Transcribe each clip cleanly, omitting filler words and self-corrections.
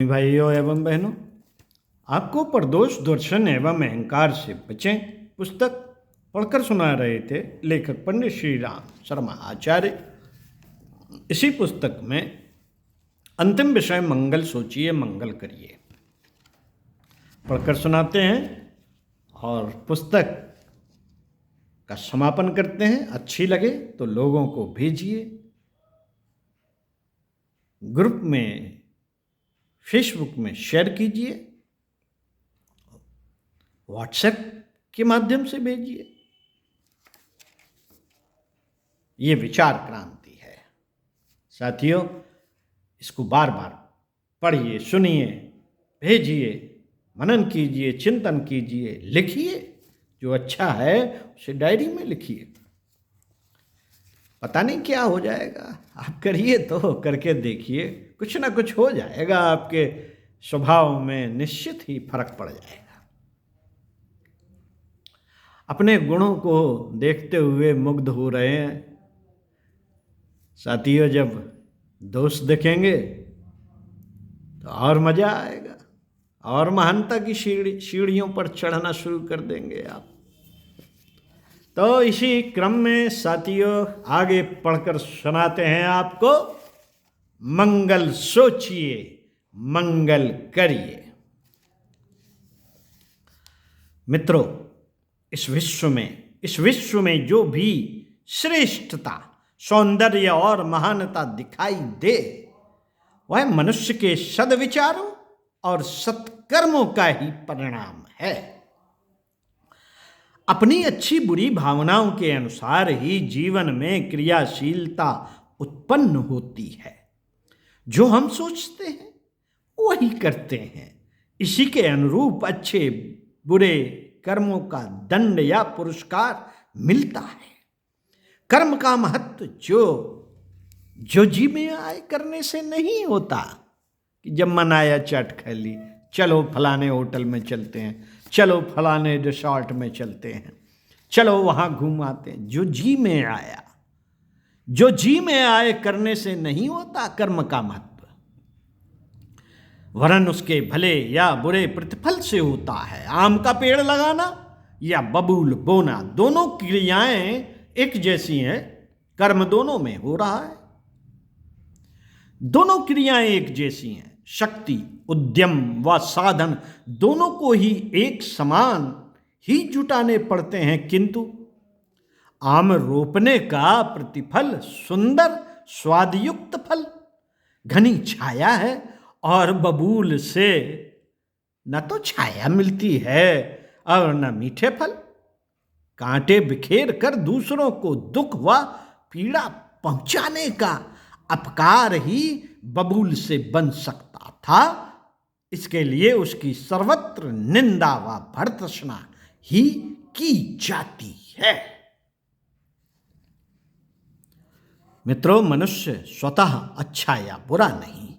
भाइयों एवं बहनों, आपको प्रदोष दर्शन एवं अहंकार से बचें पुस्तक पढ़कर सुना रहे थे लेखक पंडित श्री राम शर्मा आचार्य। इसी पुस्तक में अंतिम विषय मंगल सोचिए मंगल करिए पढ़कर सुनाते हैं और पुस्तक का समापन करते हैं। अच्छी लगे तो लोगों को भेजिए, ग्रुप में फेसबुक में शेयर कीजिए, व्हाट्सएप के माध्यम से भेजिए। ये विचार क्रांति है साथियों। इसको बार बार पढ़िए, सुनिए, भेजिए, मनन कीजिए, चिंतन कीजिए, लिखिए। जो अच्छा है उसे डायरी में लिखिए। पता नहीं क्या हो जाएगा, आप करिए तो करके देखिए, कुछ ना कुछ हो जाएगा। आपके स्वभाव में निश्चित ही फर्क पड़ जाएगा। अपने गुणों को देखते हुए मुग्ध हो रहे हैं साथियों। जब दोस्त दिखेंगे तो और मजा आएगा और महानता की सीढ़ियों पर चढ़ना शुरू कर देंगे आप। तो इसी क्रम में साथियों आगे पढ़कर सुनाते हैं आपको मंगल सोचिए मंगल करिए। मित्रों, इस विश्व में जो भी श्रेष्ठता, सौंदर्य और महानता दिखाई दे वह मनुष्य के सद्विचारों और सत्कर्मों का ही परिणाम है। अपनी अच्छी बुरी भावनाओं के अनुसार ही जीवन में क्रियाशीलता उत्पन्न होती है। जो हम सोचते हैं वही करते हैं। इसी के अनुरूप अच्छे बुरे कर्मों का दंड या पुरस्कार मिलता है। कर्म का महत्व जो जी में आए करने से नहीं होता कि जब मन आया चट खा ली, चलो फलाने होटल में चलते हैं, चलो फलाने रिसॉर्ट में चलते हैं, चलो वहां घूम आते हैं। जो जी में आया, जो जी में आए करने से नहीं होता कर्म का महत्व, वरन उसके भले या बुरे प्रतिफल से होता है। आम का पेड़ लगाना या बबूल बोना, दोनों क्रियाएं एक जैसी हैं, कर्म दोनों में हो रहा है। दोनों क्रियाएं एक जैसी हैं। शक्ति, उद्यम व साधन दोनों को ही एक समान ही जुटाने पड़ते हैं, किंतु आम रोपने का प्रतिफल सुंदर स्वादयुक्त फल, घनी छाया है और बबूल से न तो छाया मिलती है और न मीठे फल। कांटे बिखेर कर दूसरों को दुख व पीड़ा पहुंचाने का अपकार ही बबूल से बन सकता था। इसके लिए उसकी सर्वत्र निंदा व भर्त्सना ही की जाती है। मित्रों, मनुष्य स्वतः अच्छा या बुरा नहीं,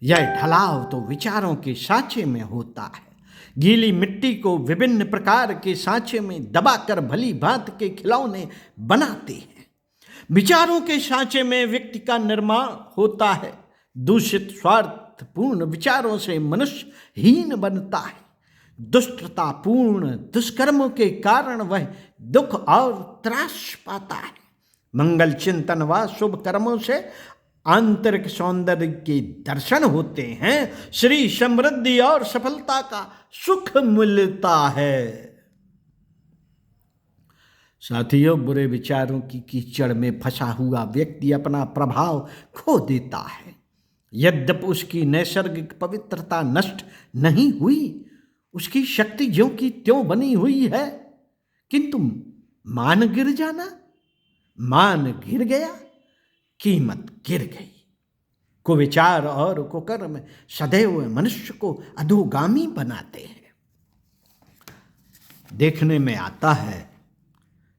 यह ढलाव तो विचारों के सांचे में होता है। गीली मिट्टी को विभिन्न प्रकार के सांचे में दबाकर भली भांति के खिलौने बनाते हैं। विचारों के सांचे में व्यक्ति का निर्माण होता है। दूषित स्वार्थपूर्ण विचारों से मनुष्य हीन बनता है। दुष्टतापूर्ण दुष्कर्मों के कारण वह दुख और त्रास पाता है। मंगल चिंतन व शुभ कर्मों से आंतरिक सौंदर्य के दर्शन होते हैं। श्री समृद्धि और सफलता का सुख मिलता है। साथियों, बुरे विचारों की कीचड़ में फंसा हुआ व्यक्ति अपना प्रभाव खो देता है। यद्यपि उसकी नैसर्गिक पवित्रता नष्ट नहीं हुई, उसकी शक्ति ज्यों की त्यों बनी हुई है, किंतु मान गिर जाना, मान गिर गया, कीमत गिर गई। कुविचार और कुकर्म सदैव मनुष्य को अधोगामी बनाते हैं। देखने में आता है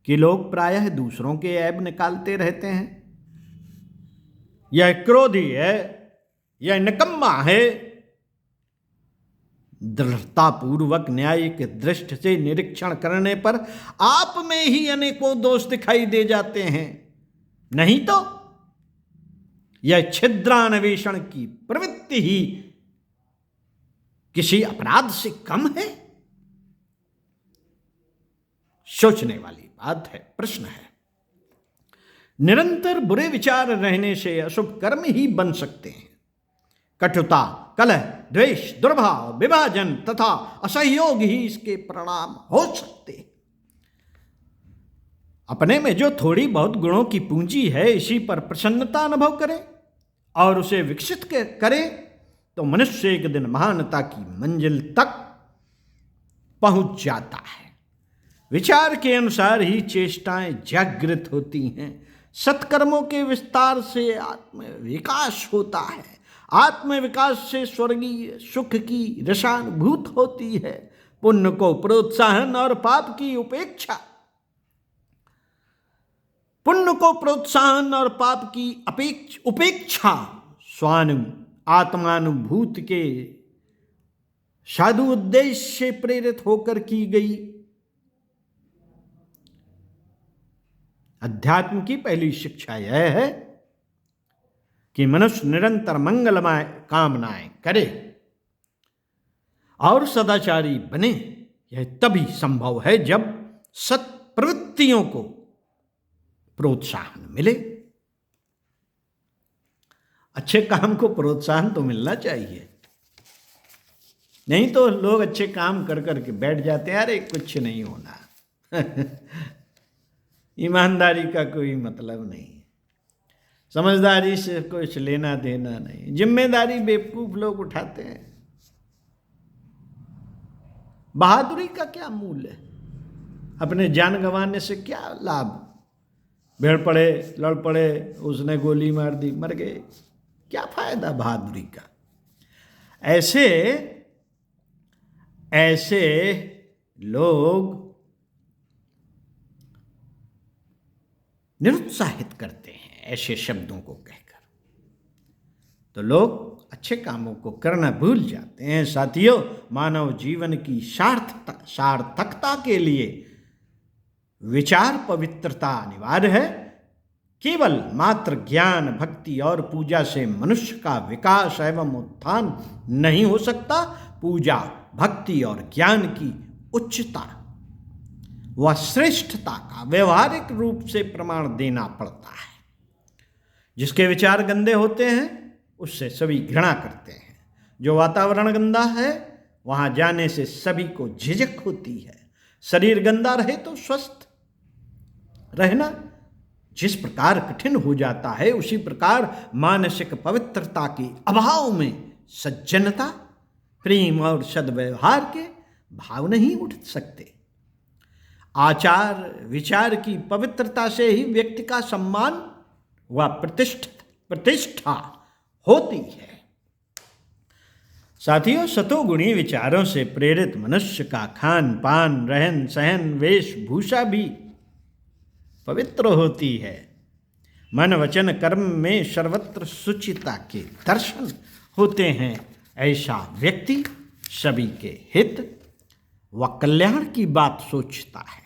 कि लोग प्रायः दूसरों के ऐब निकालते रहते हैं। यह क्रोधी है, यह निकम्मा है। दृढ़तापूर्वक न्यायिक दृष्टि से निरीक्षण करने पर आप में ही अनेकों दोष दिखाई दे जाते हैं। नहीं तो यह छिद्रान्वेषण की प्रवृत्ति ही किसी अपराध से कम है? सोचने वाली बात है, प्रश्न है। निरंतर बुरे विचार रहने से अशुभ कर्म ही बन सकते हैं। कटुता, कलह, द्वेष, दुर्भाव, विभाजन तथा असहयोग ही इसके परिणाम हो सकते हैं। अपने में जो थोड़ी बहुत गुणों की पूंजी है, इसी पर प्रसन्नता अनुभव करे और उसे विकसित करे तो मनुष्य एक दिन महानता की मंजिल तक पहुंच जाता है। विचार के अनुसार ही चेष्टाएं जागृत होती हैं। सत्कर्मों के विस्तार से आत्म विकास होता है। आत्म विकास से स्वर्गीय सुख की रसानुभूत होती है। पुण्य को प्रोत्साहन और पाप की उपेक्षा, पुण्य को प्रोत्साहन और पाप की उपेक्षा आत्मानुभूति के साधु उद्देश्य से प्रेरित होकर की गई। अध्यात्म की पहली शिक्षा यह है कि मनुष्य निरंतर मंगलमय कामनाएं करे और सदाचारी बने। यह तभी संभव है जब सत्प्रवृत्तियों को प्रोत्साहन मिले। अच्छे काम को प्रोत्साहन तो मिलना चाहिए, नहीं तो लोग अच्छे काम कर करके बैठ जाते हैं, अरे कुछ नहीं होना। ईमानदारी का कोई मतलब नहीं, समझदारी से कुछ लेना देना नहीं, जिम्मेदारी बेवकूफ लोग उठाते हैं। बहादुरी का क्या मूल्य है? अपने जान गंवाने से क्या लाभ? भिड़ पड़े, लड़ पड़े, उसने गोली मार दी, मर गए, क्या फायदा बहादुरी का? ऐसे लोग निरुत्साहित करते हैं ऐसे शब्दों को कहकर, तो लोग अच्छे कामों को करना भूल जाते हैं। साथियों, मानव जीवन की सार्थकता के लिए विचार पवित्रता अनिवार्य है। केवल मात्र ज्ञान, भक्ति और पूजा से मनुष्य का विकास एवं उत्थान नहीं हो सकता। पूजा, भक्ति और ज्ञान की उच्चता व श्रेष्ठता का व्यवहारिक रूप से प्रमाण देना पड़ता है। जिसके विचार गंदे होते हैं उससे सभी घृणा करते हैं। जो वातावरण गंदा है वहां जाने से सभी को झिझक होती है। शरीर गंदा रहे तो स्वस्थ रहना जिस प्रकार कठिन हो जाता है, उसी प्रकार मानसिक पवित्रता के अभाव में सज्जनता, प्रेम और सद्व्यवहार के भाव नहीं उठ सकते। आचार विचार की पवित्रता से ही व्यक्ति का सम्मान व प्रतिष्ठा होती है। साथियों, सतोगुणी विचारों से प्रेरित मनुष्य का खान पान, रहन सहन, वेशभूषा भी पवित्र होती है। मन वचन कर्म में सर्वत्र शुचिता के दर्शन होते हैं। ऐसा व्यक्ति सभी के हित व कल्याण की बात सोचता है,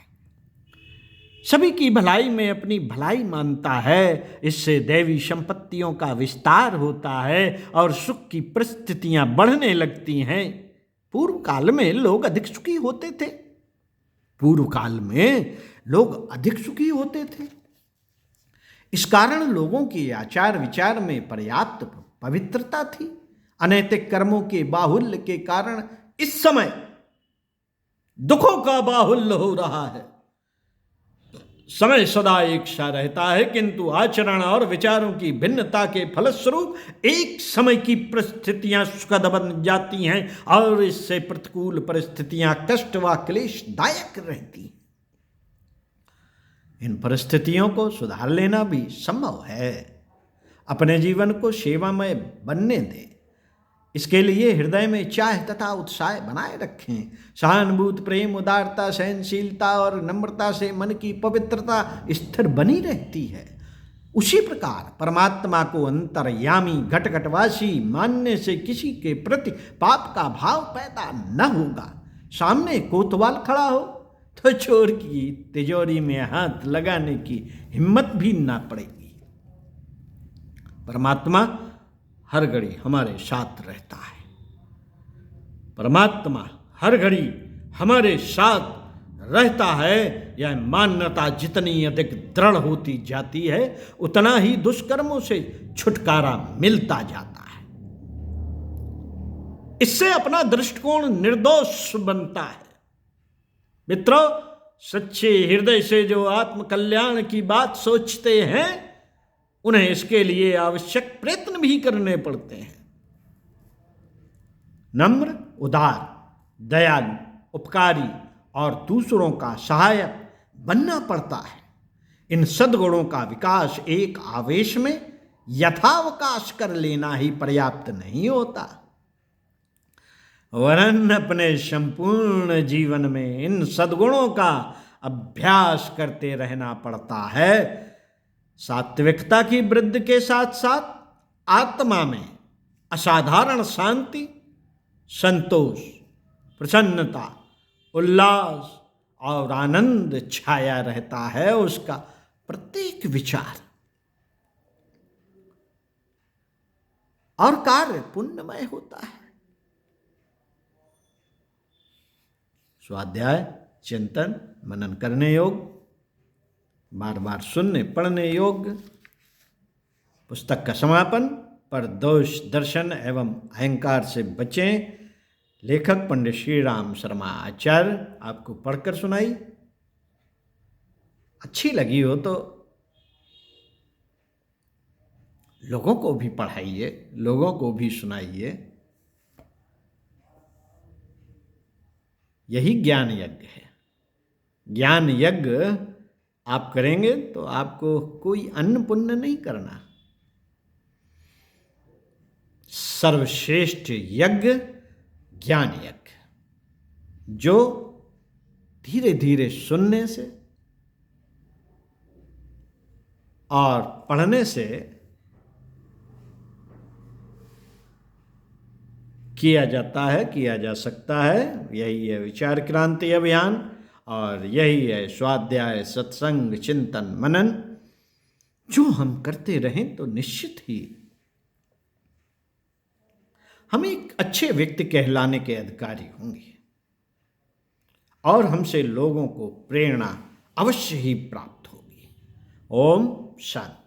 सभी की भलाई में अपनी भलाई मानता है। इससे दैवी संपत्तियों का विस्तार होता है और सुख की परिस्थितियां बढ़ने लगती हैं। पूर्व काल में लोग अधिक सुखी होते थे। इस कारण लोगों के आचार विचार में पर्याप्त पवित्रता थी। अनैतिक कर्मों के बाहुल्य के कारण इस समय दुखों का बाहुल्य हो रहा है। समय सदा एक सा रहता है, किंतु आचरण और विचारों की भिन्नता के फलस्वरूप एक समय की परिस्थितियां सुखद बन जाती हैं और इससे प्रतिकूल परिस्थितियां कष्ट व क्लेशदायक रहती हैं। इन परिस्थितियों को सुधार लेना भी संभव है। अपने जीवन को सेवामय बनने दें। इसके लिए हृदय में चाह तथा उत्साह बनाए रखें। सहानुभूति, प्रेम, उदारता, सहनशीलता और नम्रता से मन की पवित्रता स्थिर बनी रहती है। उसी प्रकार परमात्मा को अंतर्यामी घटघटवासी मानने से किसी के प्रति पाप का भाव पैदा न होगा। सामने कोतवाल खड़ा हो तो चोर की तिजोरी में हाथ लगाने की हिम्मत भी ना पड़ेगी। परमात्मा हर घड़ी हमारे साथ रहता है। परमात्मा हर घड़ी हमारे साथ रहता है, यह मान्यता जितनी अधिक दृढ़ होती जाती है उतना ही दुष्कर्मों से छुटकारा मिलता जाता है। इससे अपना दृष्टिकोण निर्दोष बनता है। मित्रों, सच्चे हृदय से जो आत्म कल्याण की बात सोचते हैं उन्हें इसके लिए आवश्यक प्रयत्न भी करने पड़ते हैं। नम्र, उदार, दयालु, उपकारी और दूसरों का सहायक बनना पड़ता है। इन सद्गुणों का विकास एक आवेश में यथावकाश कर लेना ही पर्याप्त नहीं होता, वरन अपने संपूर्ण जीवन में इन सद्गुणों का अभ्यास करते रहना पड़ता है। सात्विकता की वृद्धि के साथ साथ आत्मा में असाधारण शांति, संतोष, प्रसन्नता, उल्लास और आनंद छाया रहता है। उसका प्रत्येक विचार और कार्य पुण्यमय होता है। स्वाध्याय, चिंतन, मनन करने योग्य, बार बार सुनने पढ़ने योग्य। पुस्तक का समापन। पर दोष दर्शन एवं अहंकार से बचें। लेखक पंडित श्री राम शर्मा आचार्य। आपको पढ़कर सुनाई। अच्छी लगी हो तो लोगों को भी पढ़ाइए, लोगों को भी सुनाइए। यही ज्ञान यज्ञ है। ज्ञान यज्ञ आप करेंगे तो आपको कोई अन्न पुण्य नहीं करना। सर्वश्रेष्ठ यज्ञ ज्ञान यज्ञ, जो धीरे धीरे सुनने से और पढ़ने से किया जाता है, किया जा सकता है। यही है विचार क्रांति अभियान और यही है स्वाध्याय, सत्संग, चिंतन, मनन। जो हम करते रहें तो निश्चित ही हम एक अच्छे व्यक्ति कहलाने के अधिकारी होंगे और हमसे लोगों को प्रेरणा अवश्य ही प्राप्त होगी। ओम शांति।